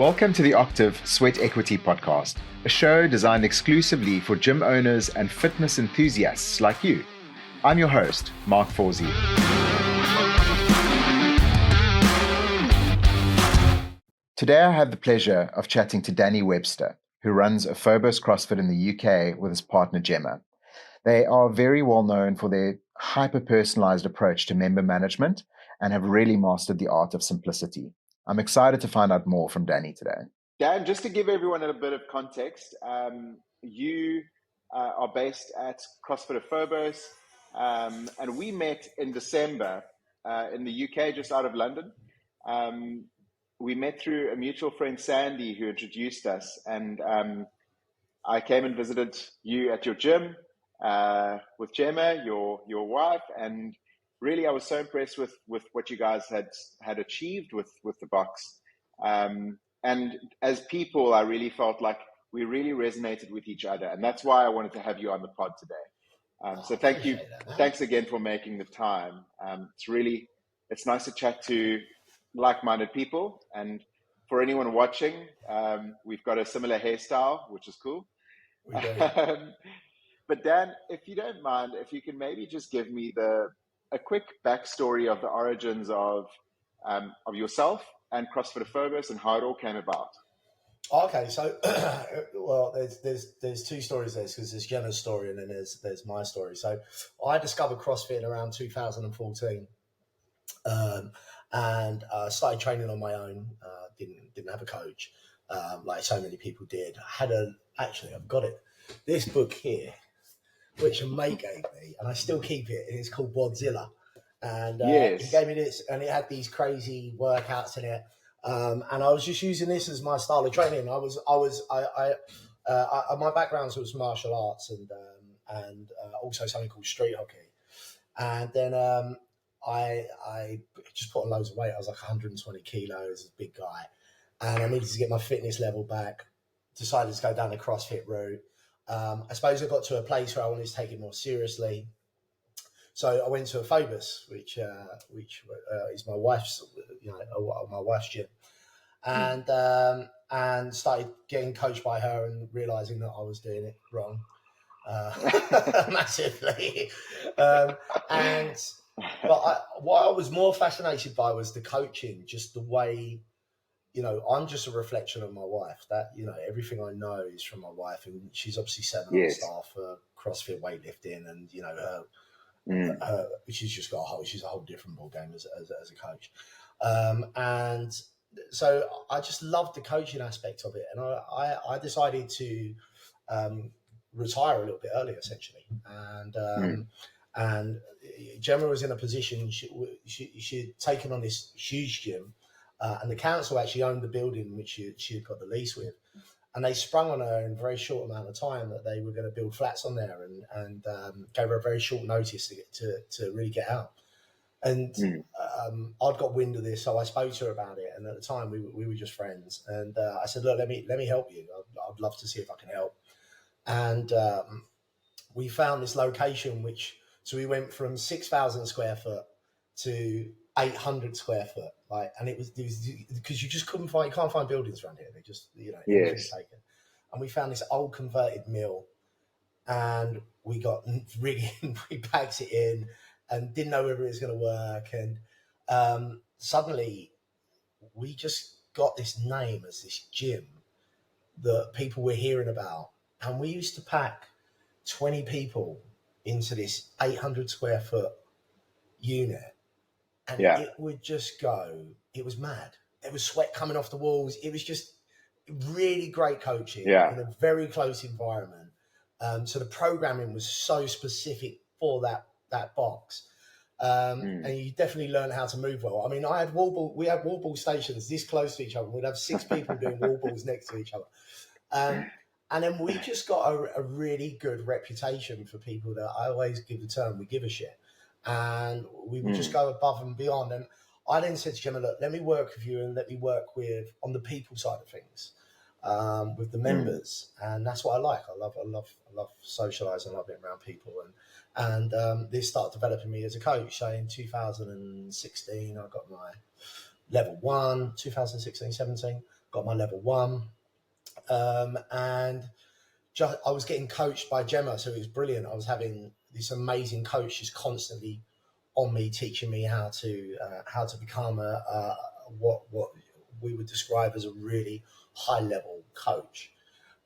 Welcome to the Octiv Sweat Equity Podcast, a show designed exclusively for gym owners and fitness enthusiasts like you. I'm your host, Mark Forsey. Today I have the pleasure of chatting to Daniel Webster, who runs Aphobos CrossFit in the UK with his partner Gemma. They are very well known for their hyper-personalised approach to member management and have really mastered the art of simplicity. I'm excited to find out more from Danny today. Dan, just to give everyone a bit of context, you are based at CrossFit Aphobos, and we met in December in the UK, just out of London. We met through a mutual friend, Sandy, who introduced us, and I came and visited you at your gym with Gemma, your wife, and really I was so impressed with what you guys had achieved with the box. And as people, I really felt like we really resonated with each other, and that's why I wanted to have you on the pod today. So thank you. Thanks again for making the time. It's nice to chat to like-minded people, and for anyone watching, we've got a similar hairstyle, which is cool. But Dan, if you don't mind, if you can maybe just give me a quick backstory of the origins of yourself and CrossFit Aphobos and how it all came about. Okay, so well, there's two stories there, because there's Gemma's story and then there's my story. So I discovered CrossFit around 2014, and started training on my own. Didn't have a coach, like so many people did. I've got it. This book here, which a mate gave me, and I still keep it. It's called Wadzilla, and yes. He gave me this, and it had these crazy workouts in it. And I was just using this as my style of training. My background was martial arts and also something called street hockey. And then I just put on loads of weight. I was like 120 kilos, a big guy, and I needed to get my fitness level back. Decided to go down the CrossFit route. I suppose I got to a place where I wanted to take it more seriously. So I went to Aphobos, which is my wife's, my wife's gym, and started getting coached by her and realizing that I was doing it wrong, massively. But what I was more fascinated by was the coaching, just the way. I'm just a reflection of my wife. That, everything I know is from my wife, and she's obviously set on staff for CrossFit weightlifting, and she's a whole different ball game as a coach. And so I just loved the coaching aspect of it, and I decided to retire a little bit early, essentially. And Gemma was in a position she had taken on this huge gym. And the council actually owned the building which she had got the lease with, and they sprung on her in a very short amount of time that they were going to build flats on there, and gave her a very short notice to really get out. And I'd got wind of this, so I spoke to her about it. And at the time, we were just friends. And I said, "Look, let me help you. I'd love to see if I can help." And we found this location, so we went from 6,000 square foot to 800 square foot, and it was because you can't find buildings around here. They just, taken. And we found this old converted mill, and we packed it in and didn't know whether it was going to work. And suddenly we just got this name as this gym that people were hearing about. And we used to pack 20 people into this 800 square foot unit. And it would just go, it was mad. There was sweat coming off the walls. It was just really great coaching in a very close environment. So the programming was so specific for that box. And you definitely learn how to move well. I mean, we had wall ball stations this close to each other. We'd have 6 people doing wall balls next to each other. And then we just got a really good reputation for people that I always give the term, we give a shit. And we would just go above and beyond. And I then said to Gemma, "Look, let me work with you, and let me work on the people side of things, with the members." And that's what I like. I love socializing. I love being around people. And this started developing me as a coach. So in 2016, I got my level 1, 2016, 17. got my level 1, and I was getting coached by Gemma, so it was brilliant. I was having this amazing coach just constantly on me, teaching me how to become what we would describe as a really high level coach.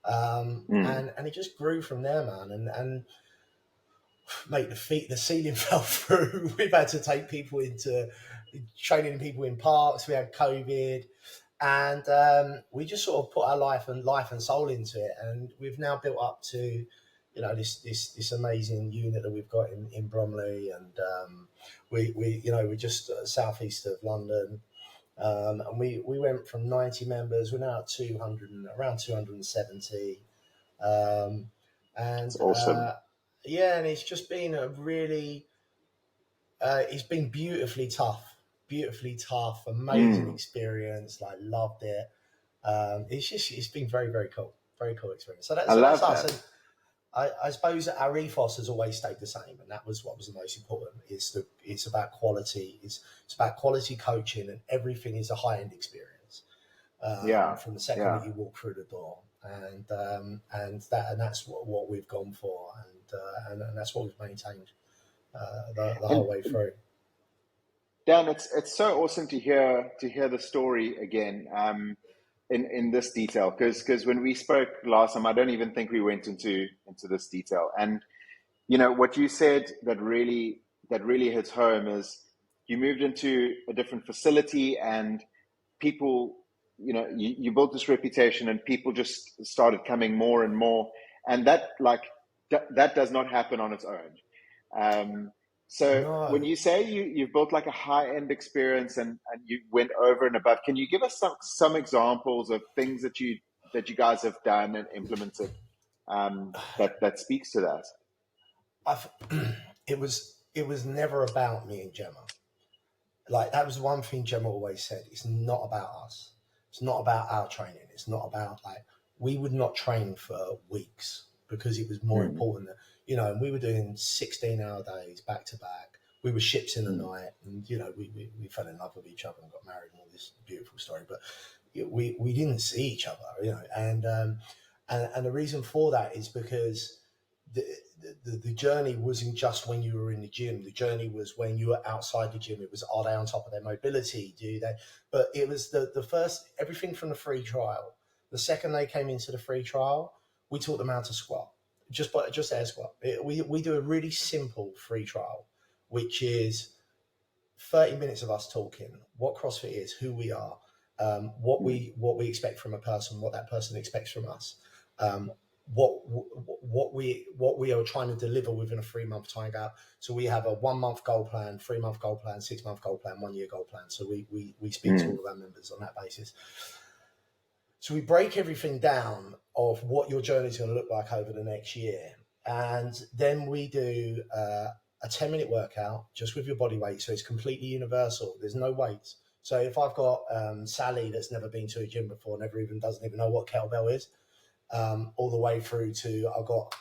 And it just grew from there, man. And mate, the ceiling fell through. We've had to take people into training people in parks. We had COVID, and we just sort of put our life and soul into it. And we've now built up to, this amazing unit that we've got in Bromley, and we're just southeast of London. And we went from 90 members. We're now at around 270. And That's awesome. yeah, and it's just been a really, it's been beautifully tough, amazing experience. Like, loved it. It's been very, very cool experience. So that's us. And I suppose our ethos has always stayed the same, and that was what was the most important. It's about quality. It's about quality coaching, and everything is a high end experience. From the second that you walk through the door, and that's what we've gone for, and that's what we've maintained the whole way through. Dan, it's so awesome to hear the story again in this detail, because when we spoke last time, I don't even think we went into this detail. And what you said that really hits home is you moved into a different facility, and people, you built this reputation, and people just started coming more and more, and that does not happen on its own. So when you say you've built like a high-end experience and you went over and above, can you give us some examples of things that you guys have done and implemented that speaks to that? It was never about me and Gemma. Like, that was one thing Gemma always said. It's not about us. It's not about our training. It's not about, like, we would not train for weeks because it was more important that, and we were doing 16-hour days back to back. We were ships in the night, and, we fell in love with each other and got married and all this beautiful story. But we didn't see each other, and the reason for that is because the journey wasn't just when you were in the gym. The journey was when you were outside the gym. It was, are they on top of their mobility? Do they? But it was the first, everything from the free trial. The second they came into the free trial, we taught them how to squat, just air squat. We do a really simple free trial, which is 30 minutes of us talking what CrossFit is, who we are, what we expect from a person, what that person expects from us, what we are trying to deliver within a 3-month time gap. So we have a 1-month goal plan, 3-month goal plan, 6-month goal plan, 1-year goal plan. So we speak to all of our members on that basis. So we break everything down of what your journey is going to look like over the next year. And then we do a 10-minute workout just with your body weight. So it's completely universal. There's no weights. So if I've got Sally that's never been to a gym before, doesn't even know what kettlebell is, all the way through to I've got,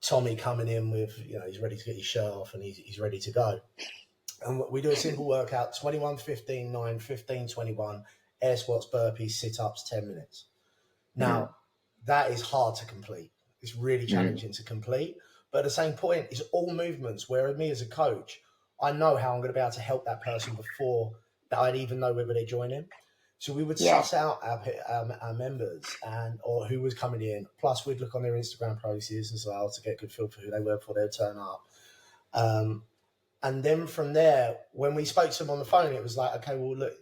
Tommy coming in with, he's ready to get his shirt off and he's ready to go. And we do a simple workout, 21, 15, 9, 15, 21, air squats, burpees, sit-ups, 10 minutes. Now, that is hard to complete. It's really challenging to complete. But at the same point, it's all movements where me as a coach, I know how I'm going to be able to help that person before that I'd even know whether they're joining. So we would suss out our members or who was coming in. Plus, we'd look on their Instagram posts as well to get a good feel for who they were before they'd turn up. And then from there, when we spoke to them on the phone, it was like, okay, well, look,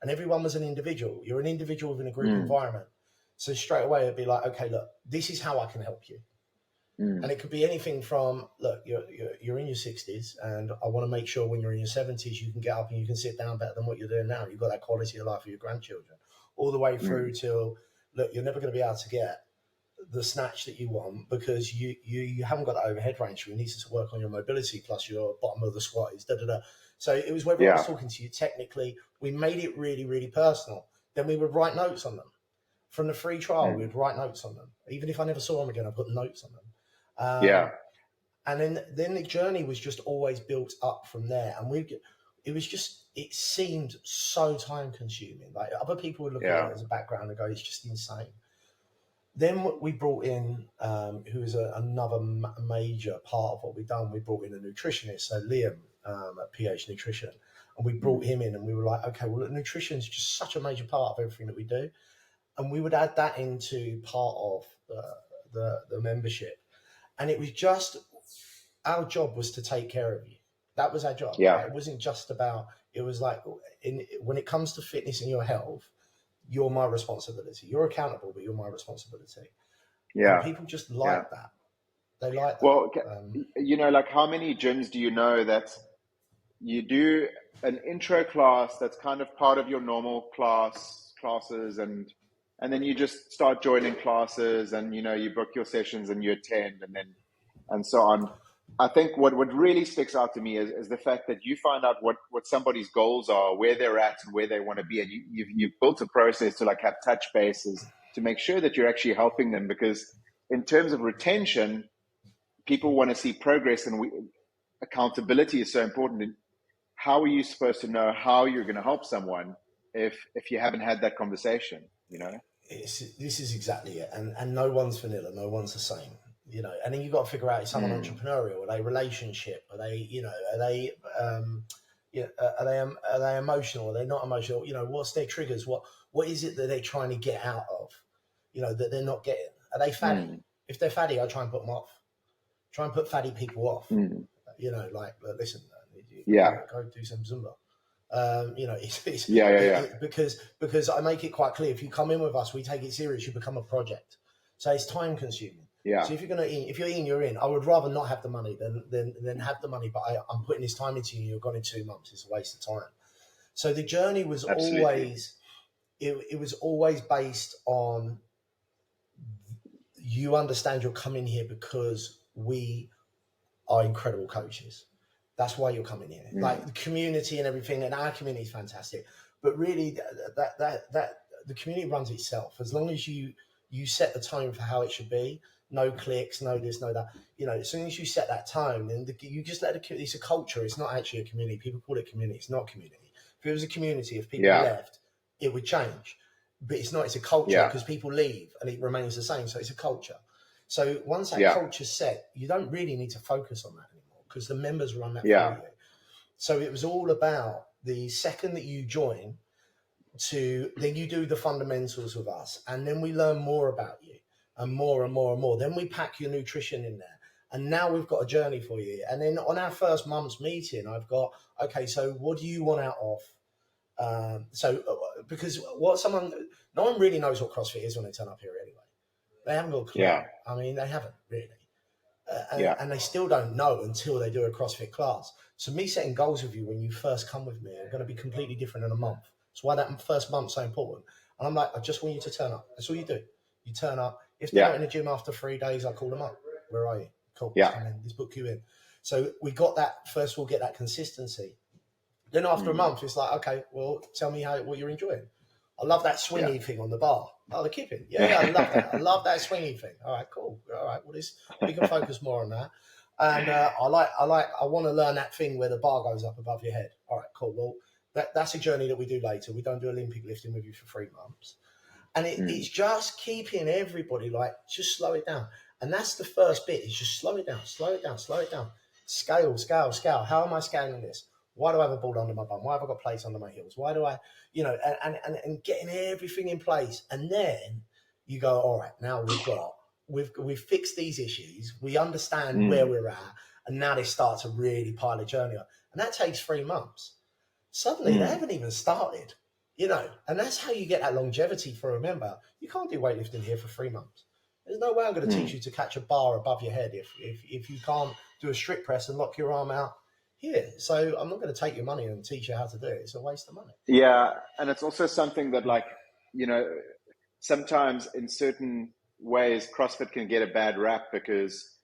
and everyone was an individual. You're an individual within a group environment. So straight away, it'd be like, okay, look, this is how I can help you. And it could be anything from, look, you're in your 60s, and I want to make sure when you're in your 70s, you can get up and you can sit down better than what you're doing now. You've got that quality of life for your grandchildren, all the way through till, look, you're never going to be able to get the snatch that you want because you haven't got that overhead range. So you need to work on your mobility, plus your bottom of the squat is da-da-da. So it was whether I was talking to you technically, we made it really, really personal. Then we would write notes on them. From the free trial, we'd write notes on them. Even if I never saw them again, I put notes on them. And then the journey was just always built up from there. And it seemed so time consuming. Like other people would look at it as a background and go, it's just insane. Then we brought in, who is another major part of what we've done, we brought in a nutritionist, so Liam at PH Nutrition. And we brought him in and we were like, okay, well, nutrition is just such a major part of everything that we do. And we would add that into part of the membership. And it was just, our job was to take care of you. That was our job. Yeah. Right? It wasn't just about, it was like, when it comes to fitness and your health, you're my responsibility. You're accountable, but you're my responsibility. Yeah. And people just like that. They like that. Well, you know, like how many gyms do you know that you do an intro class that's kind of part of your normal classes and then you just start joining classes and, you know, you book your sessions and you attend and so on. I think what really sticks out to me is the fact that you find out what somebody's goals are, where they're at and where they want to be. And you've built a process to like have touch bases to make sure that you're actually helping them, because in terms of retention, people want to see progress, and accountability is so important. And how are you supposed to know how you're going to help someone if you haven't had that conversation, you know? This is exactly it. And no one's vanilla, no one's the same. You know, and then you've got to figure out, is someone entrepreneurial? Are they relationship? Are they, you know, are they emotional? Are they not emotional? You know, what's their triggers? What is it that they're trying to get out of, you know, that they're not getting? Are they fatty? If they're fatty, I try and put them off. Try and put fatty people off. You know, like, listen, go do some Zumba. You know, because I make it quite clear. If you come in with us, we take it serious. You become a project. So it's time consuming. Yeah. So if you're in, you're in. I would rather not have the money than have the money, but I'm putting this time into you. You're gone in 2 months. It's a waste of time. So the journey was always, it was always based on, you understand you're coming here because we are incredible coaches. That's why you're coming here. Like the community and everything, and our community is fantastic. But really, that the community runs itself. As long as you set the tone for how it should be. No clicks, no this, no that. You know, as soon as you set that tone, then you just let it's a culture. It's not actually a community. People call it community. It's not community. If it was a community, if people left, it would change. But it's not. It's a culture because people leave and it remains the same. So it's a culture. So once that culture's set, you don't really need to focus on that anymore because the members run that for you. So it was all about the second that you join, then you do the fundamentals with us, and then we learn more about you. And more and more and more. Then we pack your nutrition in there. And now we've got a journey for you. And then on our first month's meeting, I've got, okay, so what do you want out of? Because no one really knows what CrossFit is when they turn up here anyway. They haven't got a clue. Yeah. I mean, they haven't really. And they still don't know until they do a CrossFit class. So me setting goals with you when you first come with me are going to be completely different in a month. That's why that first month's so important. And I'm like, I just want you to turn up. That's all you do. You turn up. If they're not in the gym after 3 days, I call them up. Where are you? Cool. Come in. Let's book you in. So we got that. First, we'll get that consistency. Then after a month, it's like, okay, well, tell me what you're enjoying. I love that swingy thing on the bar. Oh, the kipping. Yeah, I love that. I love that swingy thing. All right, cool. All right, well, we can focus more on that. And I want to learn that thing where the bar goes up above your head. All right, cool. Well, that's a journey that we do later. We don't do Olympic lifting with you for 3 months. And it's just keeping everybody like, just slow it down. And that's the first bit, is just slow it down, slow it down, slow it down. Scale. How am I scaling this? Why do I have a ball under my bum? Why have I got plates under my heels? Why do I, you know, and getting everything in place. And then you go, all right, now we've fixed these issues. We understand where we're at. And now they start to really pile a journey up. And that takes 3 months. Suddenly they haven't even started. You know, and that's how you get that longevity for a member. You can't do weightlifting here for 3 months. There's no way I'm going to teach you to catch a bar above your head if you can't do a strict press and lock your arm out here. So I'm not going to take your money and teach you how to do it. It's a waste of money. Yeah, and it's also something that, like, you know, sometimes in certain ways, CrossFit can get a bad rap because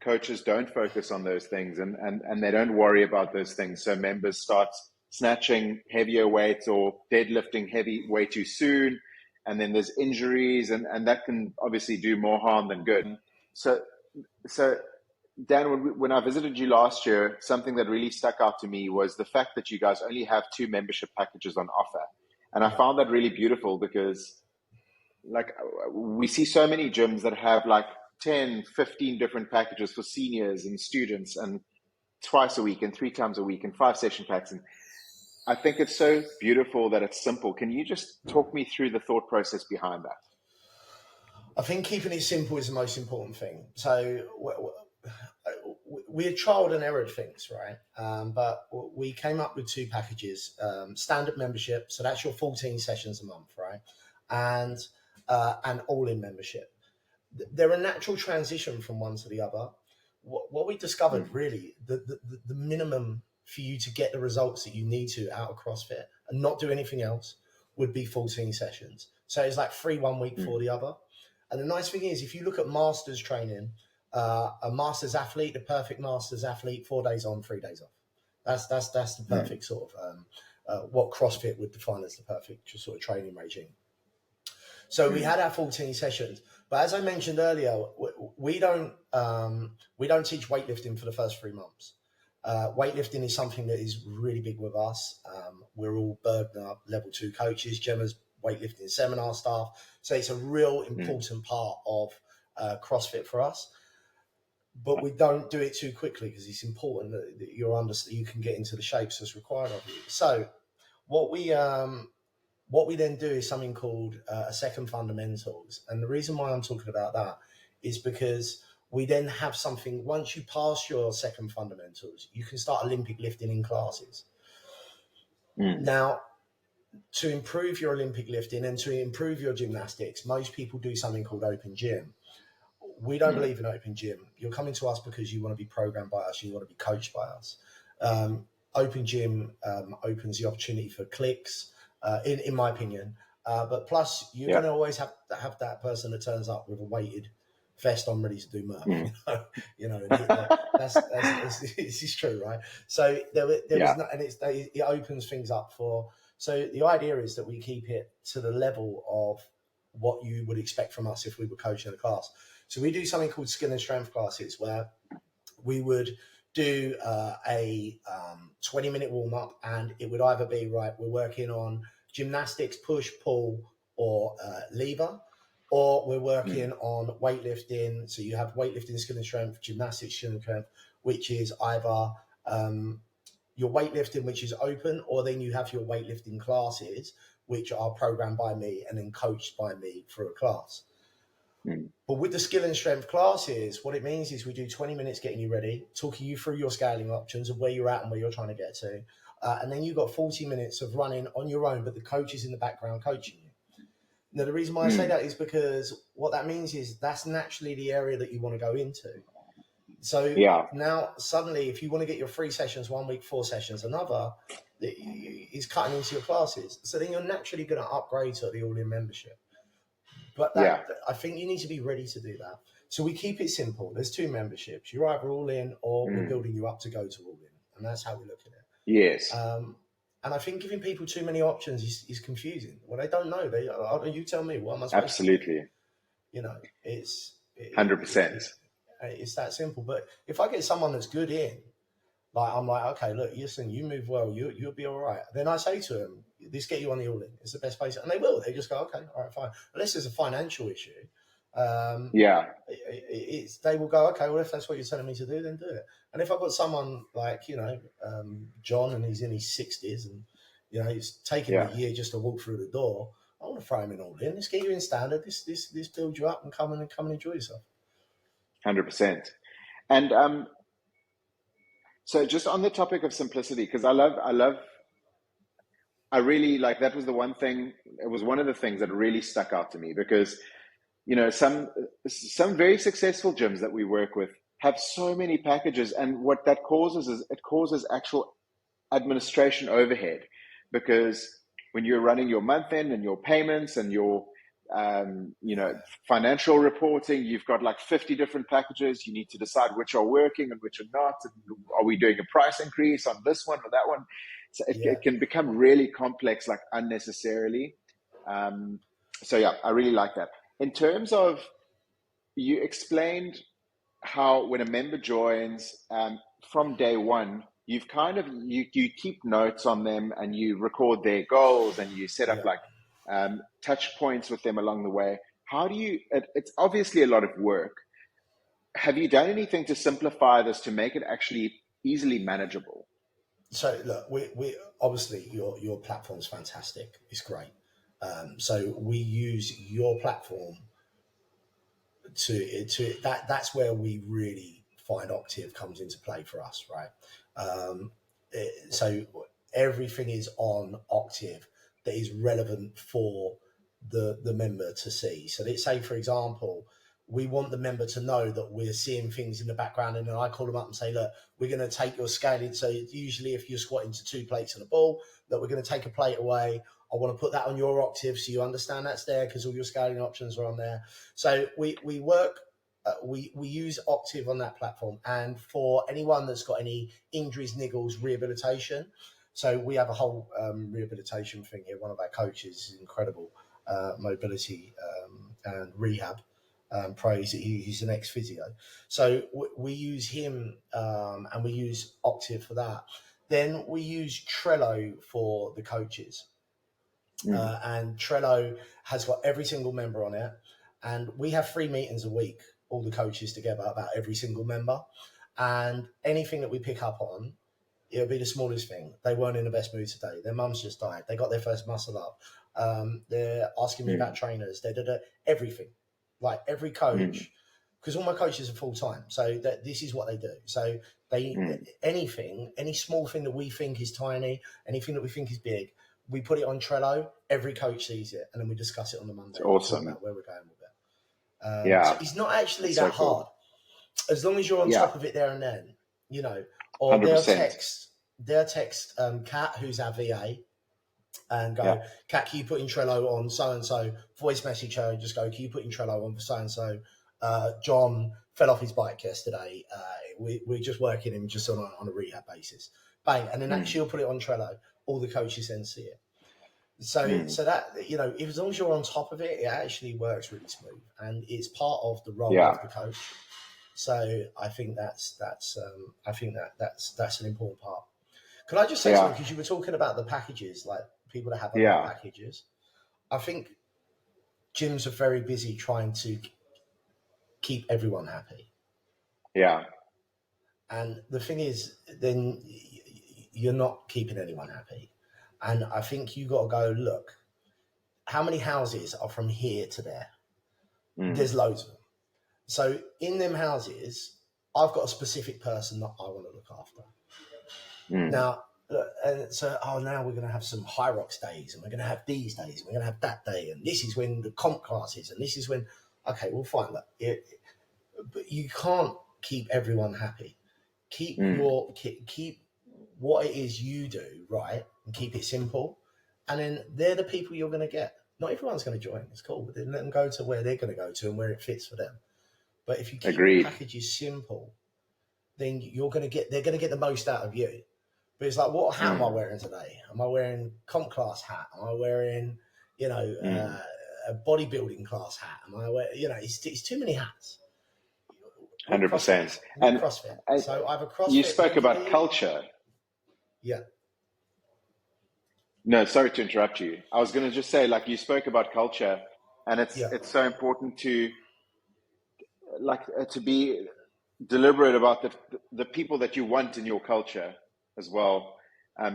coaches don't focus on those things and they don't worry about those things. So members start snatching heavier weights or deadlifting heavy way too soon, and then there's injuries, and that can obviously do more harm than good. So Dan, when I visited you last year, something that really stuck out to me was the fact that you guys only have two membership packages on offer. And I Yeah. found that really beautiful because, like, we see so many gyms that have like 10, 15 different packages for seniors and students, and twice a week and 3 times a week and 5 session packs. And I think it's so beautiful that it's simple. Can you just talk me through the thought process behind that? I think keeping it simple is the most important thing. So we had trialed and errored things, right? But we came up with two packages: standard membership, so that's your 14 sessions a month, right? And an all-in membership. They're a natural transition from one to the other. What we discovered, really, the minimum for you to get the results that you need to out of CrossFit and not do anything else would be 14 sessions. So it's like 3 1 week for the other. And the nice thing is, if you look at masters training, a masters athlete, the perfect masters athlete, 4 days on, 3 days off. That's the perfect sort of what CrossFit would define as the perfect sort of training regime. So we had our 14 sessions, but as I mentioned earlier, we don't teach weightlifting for the first 3 months. Weightlifting is something that is really big with us. We're all burdened up level 2 coaches, Gemma's weightlifting seminar staff. So it's a real important part of CrossFit for us. But we don't do it too quickly because it's important that you can get into the shapes that's required of you. So what we then do is something called a second fundamentals. And the reason why I'm talking about that is because we then have something, once you pass your second fundamentals, you can start Olympic lifting in classes. Now, to improve your Olympic lifting and to improve your gymnastics, most people do something called open gym. We don't believe in open gym. You're coming to us because you want to be programmed by us, you want to be coached by us. Open gym opens the opportunity for clicks, in my opinion. But plus, you're going to always have that person that turns up with a weighted vest on, ready to do Murph. This is true, right? So there was no, and it opens things up for. So the idea is that we keep it to the level of what you would expect from us if we were coaching a class. So we do something called skill and strength classes where we would do a 20-minute warm-up, and it would either be, right, we're working on gymnastics, push, pull, or lever, or we're working on weightlifting. So you have weightlifting, skill and strength, gymnastics, skill and strength, which is either your weightlifting, which is open, or then you have your weightlifting classes, which are programmed by me and then coached by me for a class. But with the skill and strength classes, what it means is we do 20 minutes getting you ready, talking you through your scaling options of where you're at and where you're trying to get to. And then you've got 40 minutes of running on your own, but the coach is in the background coaching you. Now, the reason why I say that is because what that means is that's naturally the area that you want to go into. So now suddenly, if you want to get your 3 sessions 1 week, 4 sessions another, is cutting into your classes. So then you're naturally going to upgrade to the all-in membership. But I think you need to be ready to do that. So we keep it simple. There's 2 memberships. You're either all in or we're building you up to go to all in. And that's how we look at it. Yes. And I think giving people too many options is confusing. Well, they don't know. You tell me, what am I supposed Absolutely. to do? It's 100%. It's that simple. But if I get someone that's good in, like, I'm like, okay, look, listen, you move well, you'll be all right. Then I say to them, this get you on the all-in. It's the best place. And they will. They just go, okay, all right, fine. Unless there's a financial issue. They will go, okay, well, if that's what you're telling me to do, then do it. And if I've got someone like, John, and he's in his 60s and, he's taking a year just to walk through the door, I want to throw him in all-in. Let's get you in standard. This builds you up and come and enjoy yourself. 100%. And so just on the topic of simplicity, because I really like, that was the one thing, it was one of the things that really stuck out to me because, some very successful gyms that we work with have so many packages, and what that causes is it causes actual administration overhead, because when you're running your month end and your payments and your financial reporting, you've got like 50 different packages. You need to decide which are working and which are not. Are we doing a price increase on this one or that one? So it can become really complex, like unnecessarily. I really like that. In terms of, you explained how when a member joins, from day one, you've kind of you keep notes on them and you record their goals and you set up Yeah. like touch points with them along the way. How do you? It's obviously a lot of work. Have you done anything to simplify this to make it actually easily manageable? So look, we obviously your platform's fantastic. It's great. So we use your platform to that's where we really find Octiv comes into play for us, right? So everything is on Octiv that is relevant for the member to see. So let's say, for example, we want the member to know that we're seeing things in the background, and then I call them up and say, look, we're going to take your scaling. So usually if you're squatting to 2 plates and a ball, that we're going to take a plate away. I want to put that on your Octiv so you understand that's there because all your scaling options are on there. So we work, we use Octiv on that platform. And for anyone that's got any injuries, niggles, rehabilitation, so we have a whole rehabilitation thing here. One of our coaches is incredible, mobility and rehab. Praise, he's an ex-physio. So we use him and we use Octiv for that. Then we use Trello for the coaches. And Trello has got every single member on it. And we have 3 meetings a week, all the coaches together, about every single member. And anything that we pick up on, it'll be the smallest thing. They weren't in the best mood today. Their mum's just died. They got their first muscle up. They're asking me about trainers. They did everything. Like every coach, because all my coaches are full time. So this is what they do. So they anything, any small thing that we think is tiny, anything that we think is big, we put it on Trello. Every coach sees it, and then we discuss it on the Monday. It's awesome. About where we're going with it. So it's not actually that hard, as long as you're on top of it there and then, you know. Or 100%. they'll text Kat, who's our VA, and go, Kat, can you put in Trello on so-and-so, voice message her, and just go, can you put in Trello on for so-and-so? John fell off his bike yesterday. We're just working him just on a rehab basis. Bang. And then she'll put it on Trello. All the coaches then see it. So that, you know, as long as you're on top of it, it actually works really smooth. And it's part of the role of the coach. So I think that's an important part. Can I just say something? Because you were talking about the packages, like people that have other packages. I think gyms are very busy trying to keep everyone happy. Yeah. And the thing is, then you're not keeping anyone happy. And I think you got to go, look, how many houses are from here to there? There's loads of them. So in them houses, I've got a specific person that I want to look after. Now, and so, now we're going to have some high rocks days, and we're going to have these days, and we're going to have that day, and this is when the comp class is, and this is when, okay, we'll find that. But you can't keep everyone happy. Keep keep what it is you do right, and keep it simple, and then they're the people you're going to get. Not everyone's going to join. It's cool, but then let them go to where they're going to go to and where it fits for them. But if you keep the packages simple, then they're going to get the most out of you. But it's like, what hat am I wearing today? Am I wearing comp class hat? Am I wearing, a bodybuilding class hat? Am I wearing, it's too many hats. 100%. And CrossFit. So I have a CrossFit. You spoke about culture. Yeah. No, sorry to interrupt you. I was going to just say, like, you spoke about culture, and it's so important to be deliberate about the people that you want in your culture as well.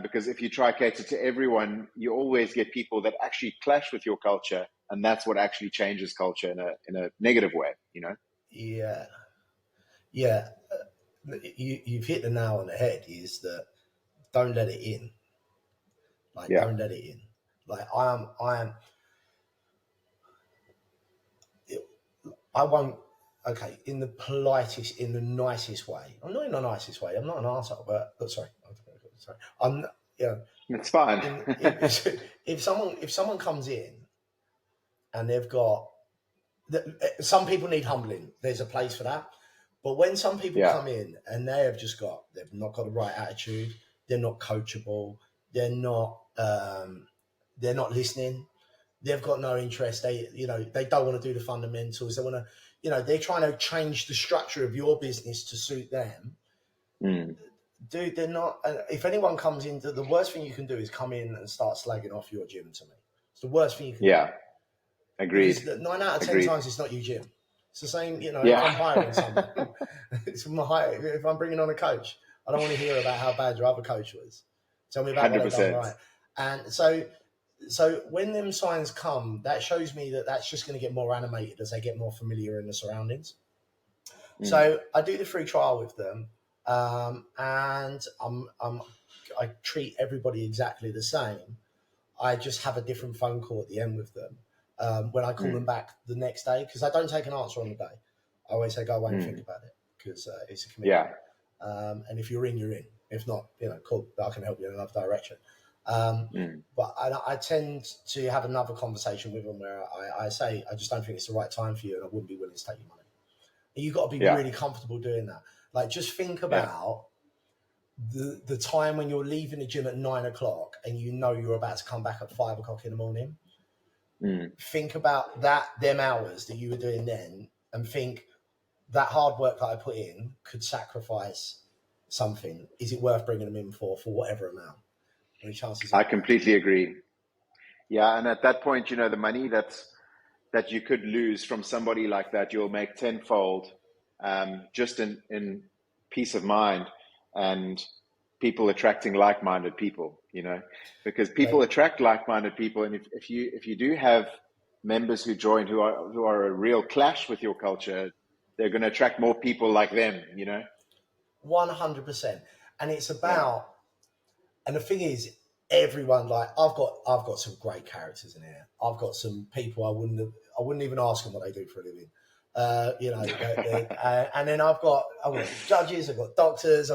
Because if you try to cater to everyone, you always get people that actually clash with your culture, and that's what actually changes culture in a negative way, Yeah. Yeah. You've hit the nail on the head, is that don't let it in. Don't let it in. I won't, okay, in the politest, in the nicest way. I'm not in the nicest way. I'm not an arsehole, but sorry. I'm, it's fine. if someone comes in and they've got, some people need humbling. There's a place for that. But when some people come in and they've not got the right attitude, they're not coachable, they're not listening, they've got no interest, they don't want to do the fundamentals, they want to, they're trying to change the structure of your business to suit them. Dude, they're not. If anyone comes into, the worst thing you can do is come in and start slagging off your gym to me. It's the worst thing you can do. Agreed. Because 9 out of 10 times it's not your gym. It's the same, if I'm hiring someone, if I'm bringing on a coach, I don't want to hear about how bad your other coach was. Tell me about 100%. What they've done right. And so when them signs come, that shows me that that's just going to get more animated as they get more familiar in the surroundings. So I do the free trial with them, and I treat everybody exactly the same. I just have a different phone call at the end with them when I call them back the next day, because I don't take an answer on the day. I always say, go away and think about it, because it's a commitment. And if you're in, you're in. If not, cool, I can help you in another direction. But I tend to have another conversation with them where I say, I just don't think it's the right time for you, and I wouldn't be willing to take your money. And you've got to be really comfortable doing that. Like, just think about the time when you're leaving the gym at 9 o'clock and you're about to come back at 5 o'clock in the morning. Think about them hours that you were doing then, and think that hard work that I put in could sacrifice something. Is it worth bringing them in for whatever amount? Any chances? I completely agree. Yeah, and at that point, the money that you could lose from somebody like that, you'll make tenfold, just in peace of mind and people attracting like-minded people, because people attract like-minded people. And if you do have members who join who are a real clash with your culture, they're going to attract more people like them, 100%. And it's about, and the thing is, everyone, like, I've got some great characters in here. I've got some people I wouldn't even ask them what they do for a living. And then I've got judges, I've got doctors,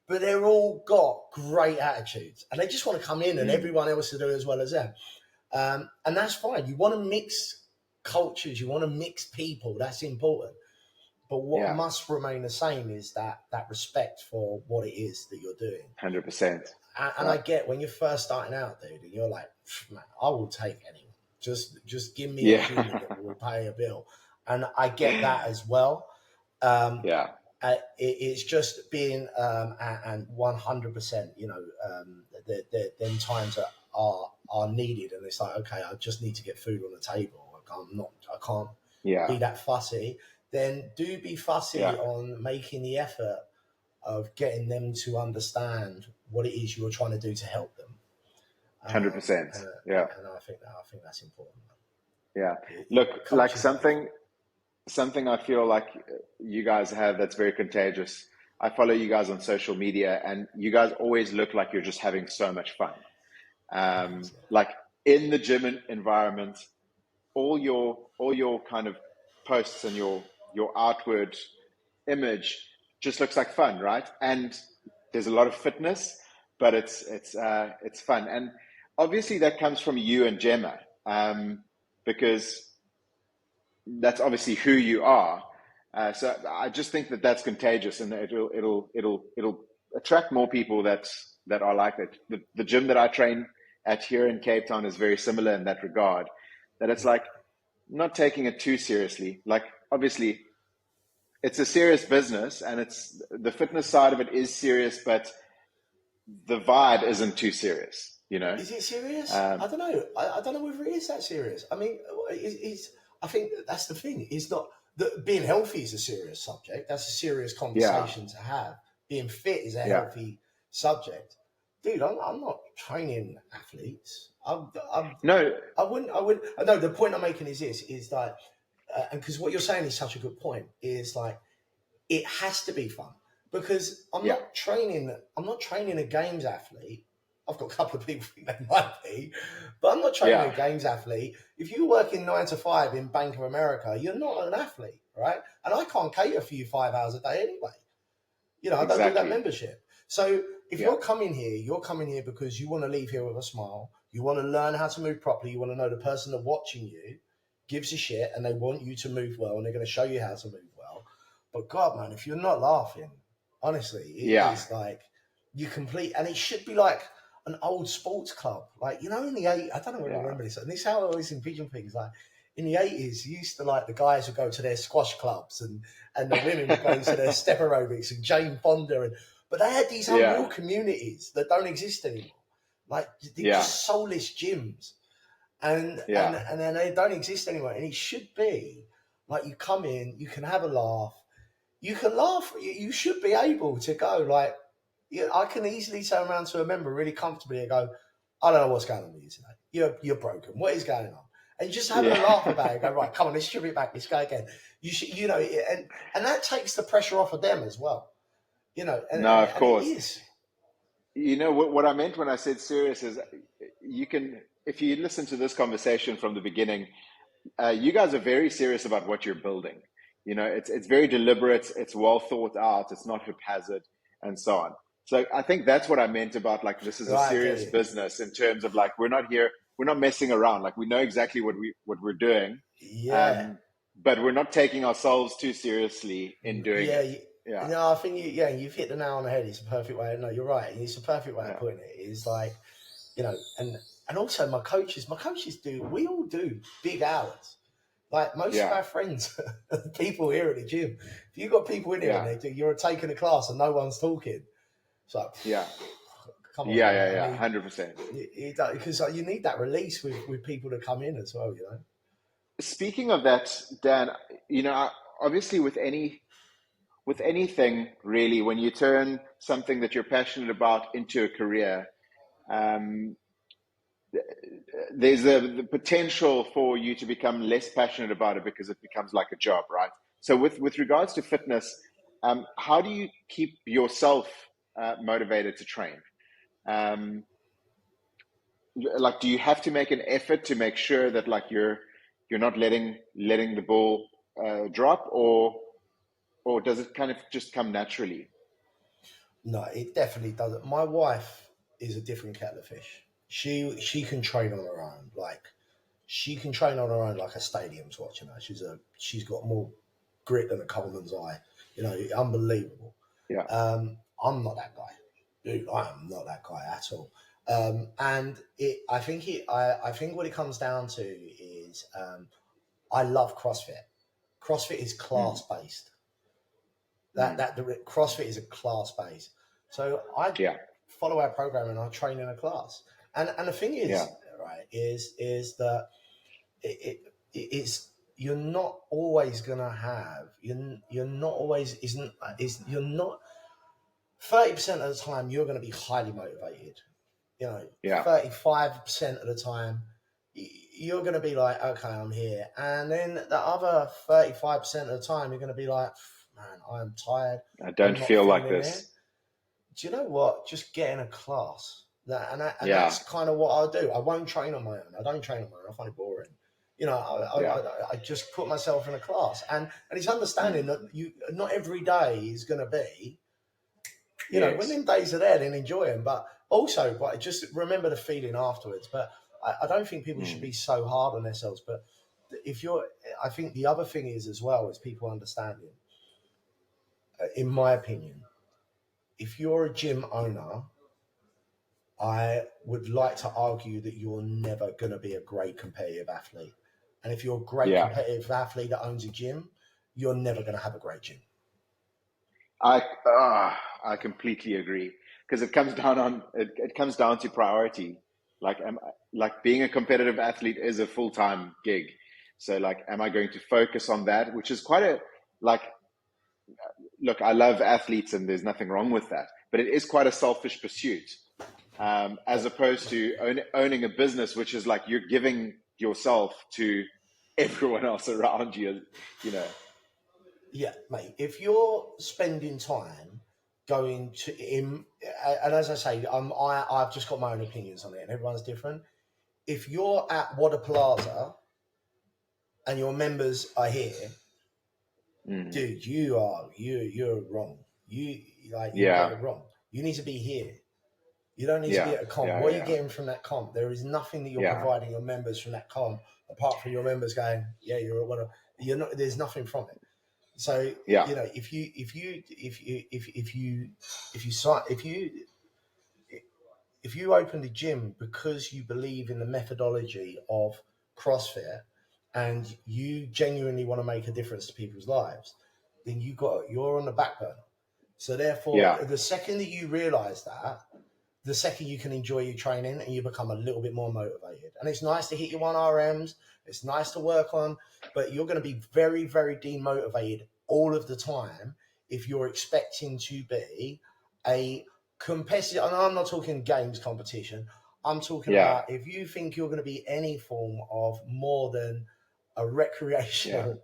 but they're all got great attitudes, and they just want to come in and everyone else to do as well as them. And that's fine. You want to mix cultures, you want to mix people. That's important. But what must remain the same is that respect for what it is that you're doing. 100%. And I get when you're first starting out, dude, and you're like, man, I will take anyone. Just give me a human that will pay a bill. And I get that as well. It's just being and 100%. Them times that are needed, and it's like, okay, I just need to get food on the table. I can't be that fussy. Then do be fussy on making the effort of getting them to understand what it is you're trying to do to help them. 100%. And I think that's important. Yeah. Look, like something I feel like you guys have that's very contagious. I follow you guys on social media, and you guys always look like you're just having so much fun. Like in the gym environment, all your kind of posts and your outward image just looks like fun, right? And there's a lot of fitness, but it's fun. And obviously that comes from you and Gemma, because that's obviously who you are. So I just think that that's contagious, and it'll attract more people that are like that. The gym that I train at here in Cape Town is very similar in that regard, that it's like not taking it too seriously. Like, obviously it's a serious business, and it's the fitness side of it is serious, but the vibe isn't too serious, Is it serious? I don't know. I don't know whether it is that serious. I mean, I think that's the thing. It's not that being healthy is a serious subject. That's a serious conversation to have. Being fit is a healthy subject. Dude, I'm not training athletes. No. I wouldn't. No, the point I'm making is this: is like, and because what you're saying is such a good point. Is like, it has to be fun, because I'm not training a games athlete. I've got a couple of people think they might be, but I'm not training a games athlete. If you're working 9 to 5 in Bank of America, you're not an athlete, right? And I can't cater for you 5 hours a day anyway. I don't do that membership. So if you're coming here because you want to leave here with a smile. You want to learn how to move properly. You want to know the person that's watching you gives a shit, and they want you to move well, and they're going to show you how to move well. But God, man, if you're not laughing, honestly, it is like you complete, and it should be like an old sports club, like in the 80s. I don't know where I remember this. And this is how I always envision things. Like in the 80s, you used to like the guys would go to their squash clubs and the women would go to their step aerobics and Jane Fonda. But they had these unreal communities that don't exist anymore. Like they're just soulless gyms. And then they don't exist anymore. And it should be like you come in, you can have a laugh. You can laugh. You should be able to go like, I can easily turn around to a member really comfortably and go, I don't know what's going on with you today. You're broken. What is going on? And just having a laugh about it, go, right, come on, let's strip it back, let's go again. You should, and that takes the pressure off of them as well. Of course. It is. What I meant when I said serious is you can, if you listen to this conversation from the beginning, you guys are very serious about what you're building. It's very deliberate, it's well thought out, it's not haphazard, and so on. So I think that's what I meant about like this is a serious business in terms of like we're not messing around. Like we know exactly what we're doing. But we're not taking ourselves too seriously in doing it. No, I think you've hit the nail on the head. It's a perfect way. No, you're right. It's a perfect way of putting it. It's like, and also my coaches we all do big hours. Like most of our friends, people here at the gym, if you've got people in here and you're taking a class and no one's talking, it's like, come on. 100%. Because you need that release with people to come in as well, Speaking of that, Dan, obviously with anything really, when you turn something that you're passionate about into a career, there's the potential for you to become less passionate about it because it becomes like a job, right? So with regards to fitness, how do you keep yourself motivated to train? Like, do you have to make an effort to make sure that like you're not letting the ball drop, or does it kind of just come naturally? No, it definitely doesn't. My wife is a different kettle of fish. She can train on her own. Like she can train on her own like a stadium's watching her. She's got more grit than a Coleman's eye. Unbelievable. Yeah. I'm not that guy. Dude, I am not that guy at all. And I think what it comes down to is I love CrossFit. CrossFit is class based. That CrossFit is a class base. So I follow our program and I train in a class. And the thing is, right, is that it's you're not always gonna have you're not always you're not 30% of the time you're gonna be highly motivated. 35% of the time you're going to be like, okay, I'm here. And then the other 35% of the time, you're going to be like, man, I'm tired. I don't feel like this. There. Do you know what? Just get in a class. That's kind of what I'll do. I won't train on my own. I don't train on my own. I find it boring. I just put myself in a class. And it's understanding that not every day is going to be, when them days are there, then enjoy them. But just remember the feeling afterwards. But I don't think people should be so hard on themselves. But I think the other thing is as well is people understanding. In my opinion, if you're a gym owner, I would like to argue that you're never going to be a great competitive athlete. And if you're a great competitive athlete that owns a gym, you're never going to have a great gym. I completely agree, because it comes down to priority. Like being a competitive athlete is a full-time gig. So like, am I going to focus on that? Which is quite look, I love athletes and there's nothing wrong with that, but it is quite a selfish pursuit, as opposed to owning a business, which is like you're giving yourself to everyone else around you, Yeah, mate. If you're spending time going to him, and as I say, I've just got my own opinions on it, and everyone's different. If you're at Wada Plaza and your members are here, dude, you're wrong. You're wrong. You need to be here. You don't need to be at a comp. What are you getting from that comp? There is nothing that you're providing your members from that comp apart from your members going, you're at Wada. You're not. There's nothing from it. So if you open the gym because you believe in the methodology of CrossFit and you genuinely want to make a difference to people's lives, then you're on the back burner. So therefore, the second that you realize that, the second you can enjoy your training and you become a little bit more motivated. And it's nice to hit your 1RMs, it's nice to work on, but you're going to be very, very demotivated all of the time if you're expecting to be a competitive. And I'm not talking games competition. I'm talking about if you think you're going to be any form of more than a recreational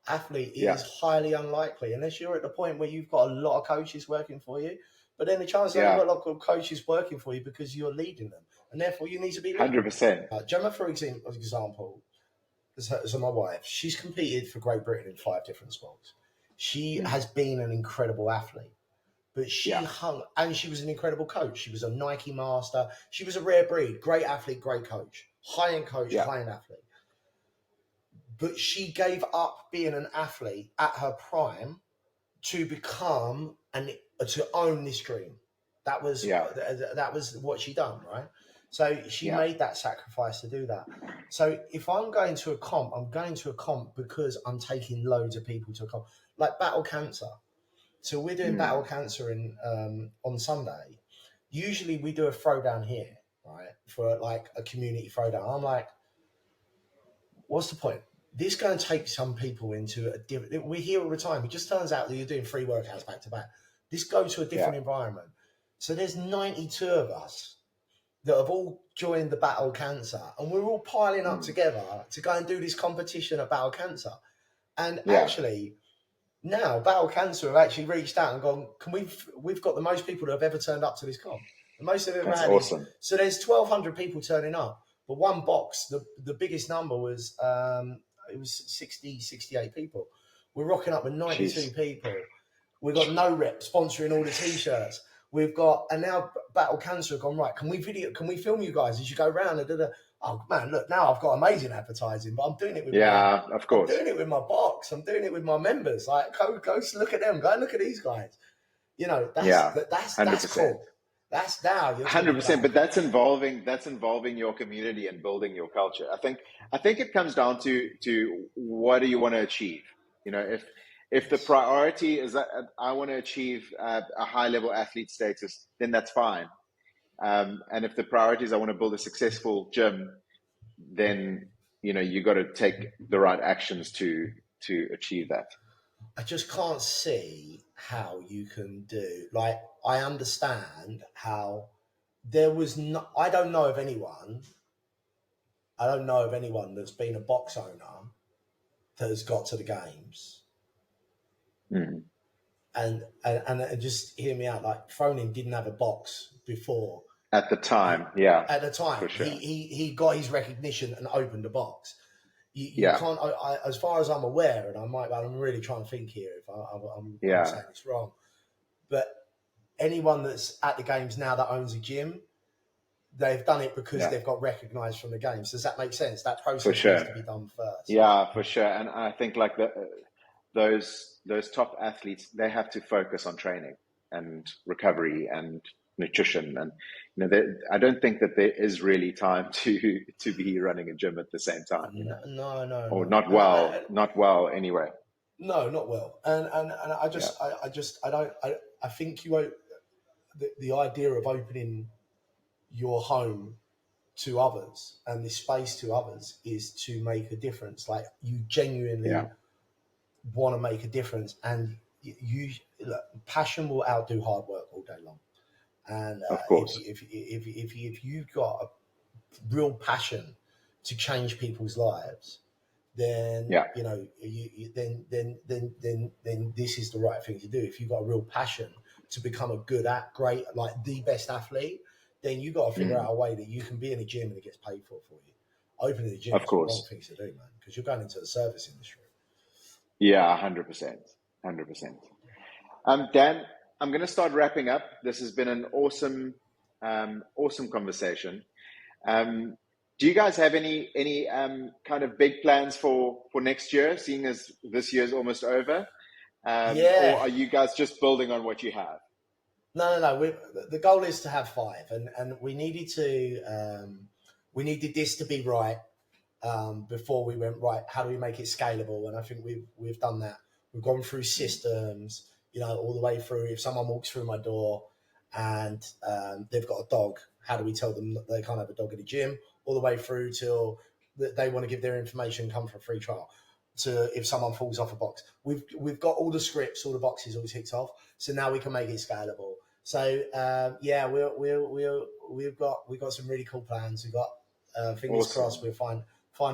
athlete, is highly unlikely unless you're at the point where you've got a lot of coaches working for you. But then the chances are you've got a lot of coaches working for you because you're leading them, and therefore you need to be leading 100%. Gemma, for example, so my wife, she's competed for Great Britain in 5 different sports. She has been an incredible athlete, but she hung, and she was an incredible coach. She was a Nike master. She was a rare breed, great athlete, great coach, high-end coach, high-end athlete. But she gave up being an athlete at her prime to become to own this dream. That was what she done, right? So she made that sacrifice to do that. So if I'm going to a comp, I'm going to a comp because I'm taking loads of people to a comp, like Battle Cancer. So we're doing Battle Cancer on Sunday. Usually we do a throwdown here, right, for like a community throwdown. I'm like, what's the point? This is going to take some people into a different. We hear all the time. It just turns out that you're doing 3 workouts back to back. This goes to a different environment. So there's 92 of us that have all joined the Battle Cancer, and we're all piling up together to go and do this competition at Battle Cancer. And actually, now Battle Cancer have actually reached out and gone, we've got the most people that have ever turned up to this comp. The most of it That's awesome. So there's 1,200 people turning up, but one box, the biggest number was it was 60, 68 people. We're rocking up with 92 people. We've got No Rep sponsoring all the T-shirts. We've got, and now Battle Cancer have gone, right, can we film you guys as you go around? Oh man, look, now I've got amazing advertising, but I'm doing it with of course. I'm doing it with my box. I'm doing it with my members. Like, go look at them. Go and look at these guys. You know, that's cool. That's now you're 100%. But that's involving your community and building your culture. I think it comes down to what do you want to achieve? You know, if the priority is that I want to achieve a high level athlete status, then that's fine. And if the priority is I want to build a successful gym, then you got to take the right actions to achieve that. I just can't see how you can do, like, I understand how there was no, I don't know of anyone that's been a box owner that has got to the games. And just hear me out, like, Froning didn't have a box before. At the time, At the time, for sure. He got his recognition and opened a box. You can't, as far as I'm aware, and I'm really trying to think here if I'm saying this wrong, but anyone that's at the games now that owns a gym, they've done it because they've got recognised from the games. Does that make sense? That process needs to be done first. Yeah, for sure. And I think like those top athletes, they have to focus on training and recovery and nutrition, and I don't think that there is really time to be running a gym at the same time. No, or not well anyway. No, not well. And I think the idea of opening your home to others and this space to others is to make a difference. Like, you genuinely want to make a difference, and passion will outdo hard work all day long. And of course, if you've got a real passion to change people's lives, then then this is the right thing to do. If you've got a real passion to become a great, like the best athlete, then you got to figure out a way that you can be in a gym and it gets paid for you. Opening a gym is the wrong thing to do, man, because you're going into the service industry. Yeah, 100%. Dan, I'm going to start wrapping up. This has been an awesome conversation. Do you guys have any kind of big plans for next year, seeing as this year's almost over? Or are you guys just building on what you have? No. The goal is to have 5, and we needed this to be right before we went, right, how do we make it scalable? And I think we've done that. We've gone through systems, all the way through. If someone walks through my door and they've got a dog, how do we tell them that they can't have a dog at the gym? All the way through till they want to give their information, come for a free trial. To if someone falls off a box, we've got all the scripts, all the boxes all ticked off. So now we can make it scalable. So we've got some really cool plans. We've got fingers crossed. We'll find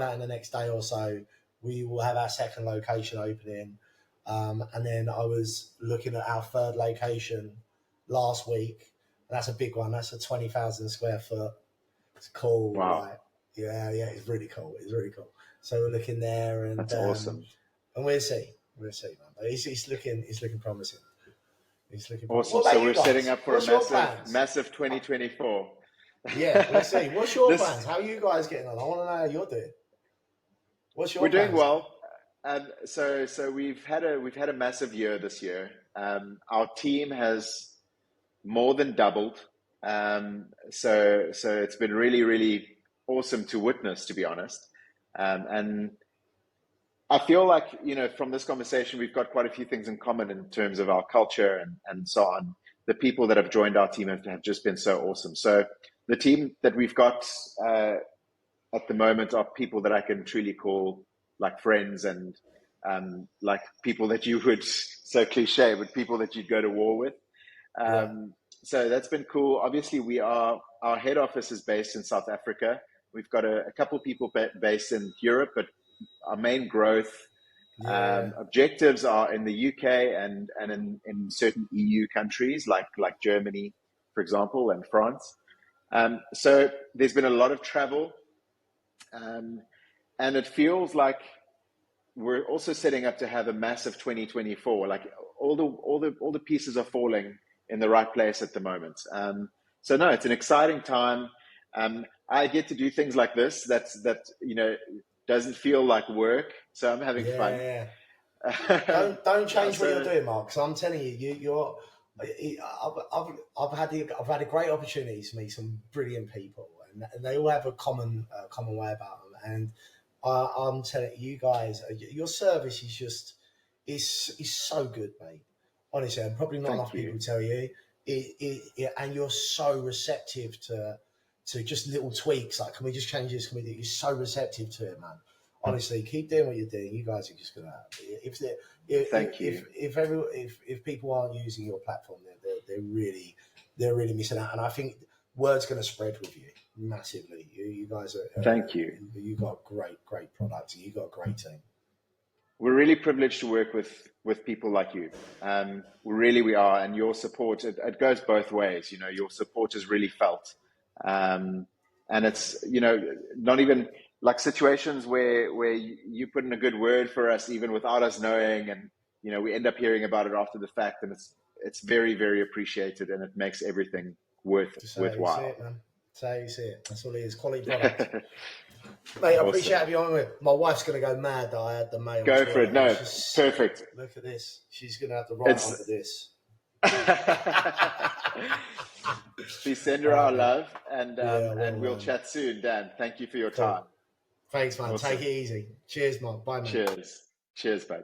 out in the next day or so. We will have our second location opening, and then I was looking at our third location last week. And that's a big one. That's a 20,000 square foot. It's cool. Wow. Right? Yeah, it's really cool. It's really cool. So we're looking there, and that's awesome. And we'll see, man. But it's looking promising. It's looking awesome. So we're setting up for a massive 2024. Yeah, let's see. What's your plans? How are you guys getting on? I want to know how you're doing. What's your? We're doing well. So we've had a massive year this year. Our team has more than doubled. So it's been really, really awesome to witness, to be honest. And I feel like, from this conversation, we've got quite a few things in common in terms of our culture and so on. The people that have joined our team have just been so awesome. So the team that we've got at the moment are people that I can truly call like friends and like people that you would, so cliche, but people that you'd go to war with. So that's been cool. Obviously, our head office is based in South Africa. We've got a couple of people based in Europe, but our main growth objectives are in the UK and in certain EU countries like Germany, for example, and France. So there's been a lot of travel, and it feels like we're also setting up to have a massive 2024. Like all the pieces are falling in the right place at the moment. So no, it's an exciting time. I get to do things like this that doesn't feel like work, so I'm having fun. Yeah. Don't change what you're doing, Mark. Because I'm telling you, I've had a great opportunity to meet some brilliant people, and they all have a common way about them. And I'm telling you guys, your service is just is so good, mate. Honestly, and probably not enough people tell you. And you're so receptive to just little tweaks. Like, can we just change this? Can we do? You're so receptive to it, man. Honestly, keep doing what you're doing. You guys are just gonna. If people aren't using your platform, they're really missing out. And I think word's going to spread with you massively. You guys are. Thank you. You've got great products. And you've got a great team. We're really privileged to work with people like you. We are, and your support. It goes both ways. Your support is really felt, and it's not even like situations where you put in a good word for us, even without us knowing, and we end up hearing about it after the fact, and it's very, very appreciated, and it makes everything worthwhile. See it, man. So you see it. That's all it is. Quality product. Mate, I appreciate having you on with. My wife's going to go mad that I had the mail. Go for it. No, perfect. Look at this. She's going to have to write under this. Please send her our love, and we'll chat soon, Dan. Thank you for your time. Thanks, man. Awesome. Take it easy. Cheers, Mark. Bye, man. Cheers, bud.